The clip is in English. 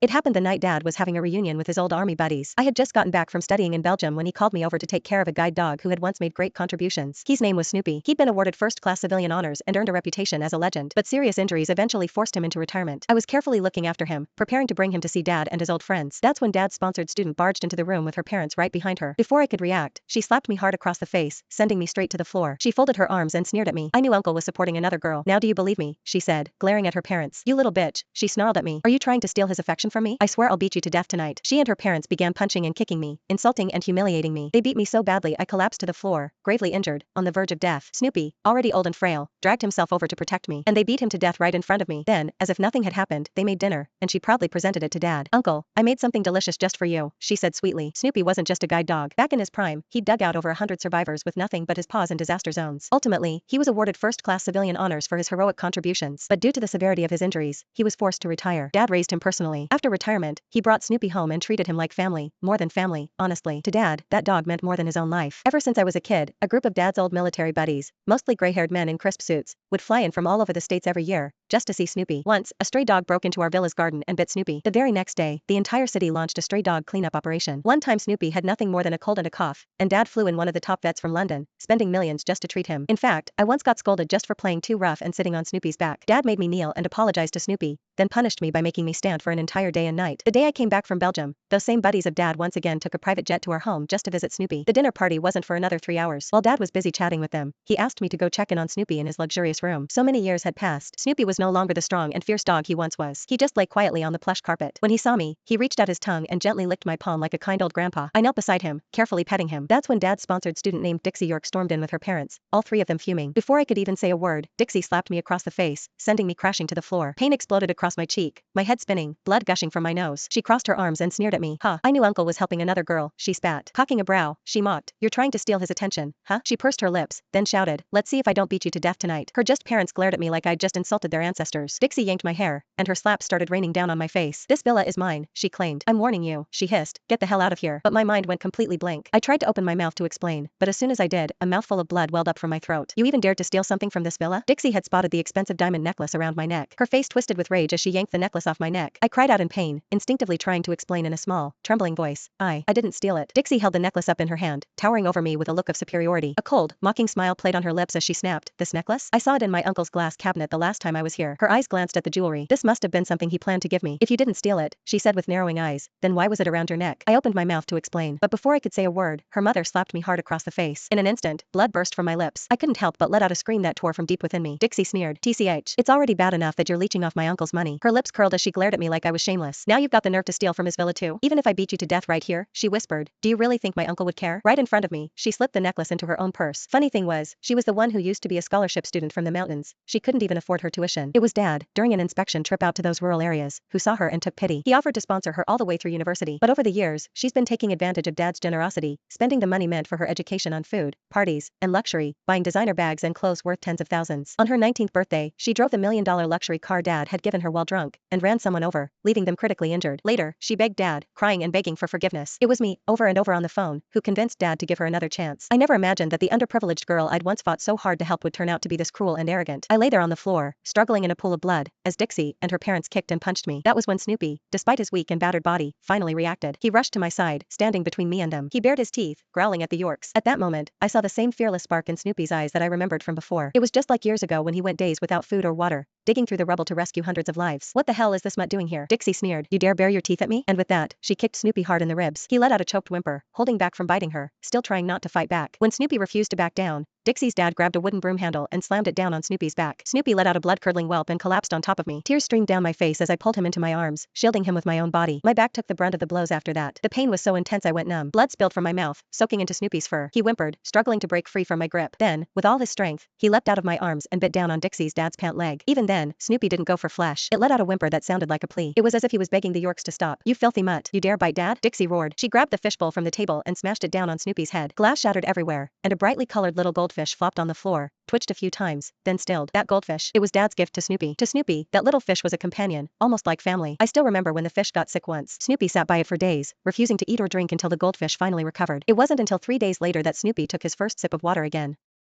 It happened the night Dad was having a reunion with his old army buddies. I had just gotten back from studying in Belgium when he called me over to take care of a guide dog who had once made great contributions. His name was Snoopy. He'd been awarded first-class civilian honors and earned a reputation as a legend, but serious injuries eventually forced him into retirement. I was carefully looking after him, preparing to bring him to see Dad and his old friends. That's when Dad's sponsored student barged into the room with her parents right behind her. Before I could react, she slapped me hard across the face, sending me straight to the floor. She folded her arms and sneered at me. I knew Uncle was supporting another girl. Now do you believe me? She said, glaring at her parents. You little bitch, she snarled at me. Are you trying to steal his affection from me? I swear I'll beat you to death tonight. She and her parents began punching and kicking me, insulting and humiliating me. They beat me so badly I collapsed to the floor, gravely injured, on the verge of death. Snoopy, already old and frail, dragged himself over to protect me, and they beat him to death right in front of me. Then, as if nothing had happened, they made dinner, and she proudly presented it to Dad. Uncle, I made something delicious just for you, she said sweetly. Snoopy wasn't just a guide dog. Back in his prime, he'd dug out over 100 survivors with nothing but his paws in disaster zones. Ultimately, he was awarded first-class civilian honors for his heroic contributions, but due to the severity of his injuries, he was forced to retire. Dad raised him personally. After retirement, he brought Snoopy home and treated him like family, more than family, honestly. To Dad, that dog meant more than his own life. Ever since I was a kid, a group of Dad's old military buddies, mostly gray-haired men in crisp suits, would fly in from all over the states every year, just to see Snoopy. Once, a stray dog broke into our villa's garden and bit Snoopy. The very next day, the entire city launched a stray dog cleanup operation. One time Snoopy had nothing more than a cold and a cough, and Dad flew in one of the top vets from London, spending millions just to treat him. In fact, I once got scolded just for playing too rough and sitting on Snoopy's back. Dad made me kneel and apologize to Snoopy, then punished me by making me stand for an entire day and night. The day I came back from Belgium, those same buddies of Dad once again took a private jet to our home just to visit Snoopy. The dinner party wasn't for another 3 hours. While Dad was busy chatting with them, he asked me to go check in on Snoopy in his luxurious room. So many years had passed. Snoopy was no longer the strong and fierce dog he once was. He just lay quietly on the plush carpet. When he saw me, he reached out his tongue and gently licked my palm like a kind old grandpa. I knelt beside him, carefully petting him. That's when Dad's sponsored student named Dixie York stormed in with her parents, all three of them fuming. Before I could even say a word, Dixie slapped me across the face, sending me crashing to the floor. Pain exploded across my cheek, my head spinning, blood gushing from my nose. She crossed her arms and sneered at me. Huh, I knew Uncle was helping another girl, she spat. Cocking a brow, she mocked. You're trying to steal his attention, huh? She pursed her lips, then shouted, let's see if I don't beat you to death tonight. Her just parents glared at me like I'd just insulted their ancestors. Dixie yanked my hair, and her slaps started raining down on my face. This villa is mine, she claimed. I'm warning you, she hissed. Get the hell out of here. But my mind went completely blank. I tried to open my mouth to explain, but as soon as I did, a mouthful of blood welled up from my throat. You even dared to steal something from this villa? Dixie had spotted the expensive diamond necklace around my neck. Her face twisted with rage as she yanked the necklace off my neck. I cried out in pain, instinctively trying to explain in a small, trembling voice. I didn't steal it. Dixie held the necklace up in her hand, towering over me with a look of superiority. A cold, mocking smile played on her lips as she snapped, this necklace? I saw it in my uncle's glass cabinet the last time I was here. Her eyes glanced at the jewelry. This must have been something he planned to give me. If you didn't steal it, she said with narrowing eyes, then why was it around your neck? I opened my mouth to explain, but before I could say a word, her mother slapped me hard across the face. In an instant, blood burst from my lips. I couldn't help but let out a scream that tore from deep within me. Dixie sneered. TCH. It's already bad enough that you're leeching off my uncle's money. Her lips curled as she glared at me like I was shameless. Now you've got the nerve to steal from his villa too? Even if I beat you to death right here, she whispered. Do you really think my uncle would care? Right in front of me, she slipped the necklace into her own purse. Funny thing was, she was the one who used to be a scholarship student from the mountains. She couldn't even afford her tuition. It was Dad, during an inspection trip out to those rural areas, who saw her and took pity. He offered to sponsor her all the way through university. But over the years, she's been taking advantage of Dad's generosity, spending the money meant for her education on food, parties, and luxury, buying designer bags and clothes worth tens of thousands. On her 19th birthday, she drove the $1 million luxury car Dad had given her while drunk, and ran someone over, leaving them critically injured. Later, she begged Dad, crying and begging for forgiveness. It was me, over and over on the phone, who convinced Dad to give her another chance. I never imagined that the underprivileged girl I'd once fought so hard to help would turn out to be this cruel and arrogant. I lay there on the floor, struggling in a pool of blood, as Dixie and her parents kicked and punched me. That was when Snoopy, despite his weak and battered body, finally reacted. He rushed to my side, standing between me and them. He bared his teeth, growling at the Yorks. At that moment, I saw the same fearless spark in Snoopy's eyes that I remembered from before. It was just like years ago when he went days without food or water, digging through the rubble to rescue hundreds of lives. What the hell is this mutt doing here? Dixie sneered. You dare bare your teeth at me? And with that, she kicked Snoopy hard in the ribs. He let out a choked whimper, holding back from biting her, still trying not to fight back. When Snoopy refused to back down, Dixie's dad grabbed a wooden broom handle and slammed it down on Snoopy's back. Snoopy let out a blood-curdling whelp and collapsed on top of me. Tears streamed down my face as I pulled him into my arms, shielding him with my own body. My back took the brunt of the blows after that. The pain was so intense I went numb. Blood spilled from my mouth, soaking into Snoopy's fur. He whimpered, struggling to break free from my grip. Then, with all his strength, he leapt out of my arms and bit down on Dixie's dad's pant leg. Even then, Snoopy didn't go for flesh. It let out a whimper that sounded like a plea. It was as if he was begging the Yorks to stop. You filthy mutt. You dare bite Dad? Dixie roared. She grabbed the fishbowl from the table and smashed it down on Snoopy's head. Glass shattered everywhere, and a brightly colored little goldfish flopped on the floor, twitched a few times, then stilled. That goldfish, it was Dad's gift to Snoopy. To Snoopy, that little fish was a companion, almost like family. I still remember when the fish got sick once. Snoopy sat by it for days, refusing to eat or drink until the goldfish finally recovered. It wasn't until 3 days later that Snoopy took his first sip of water again.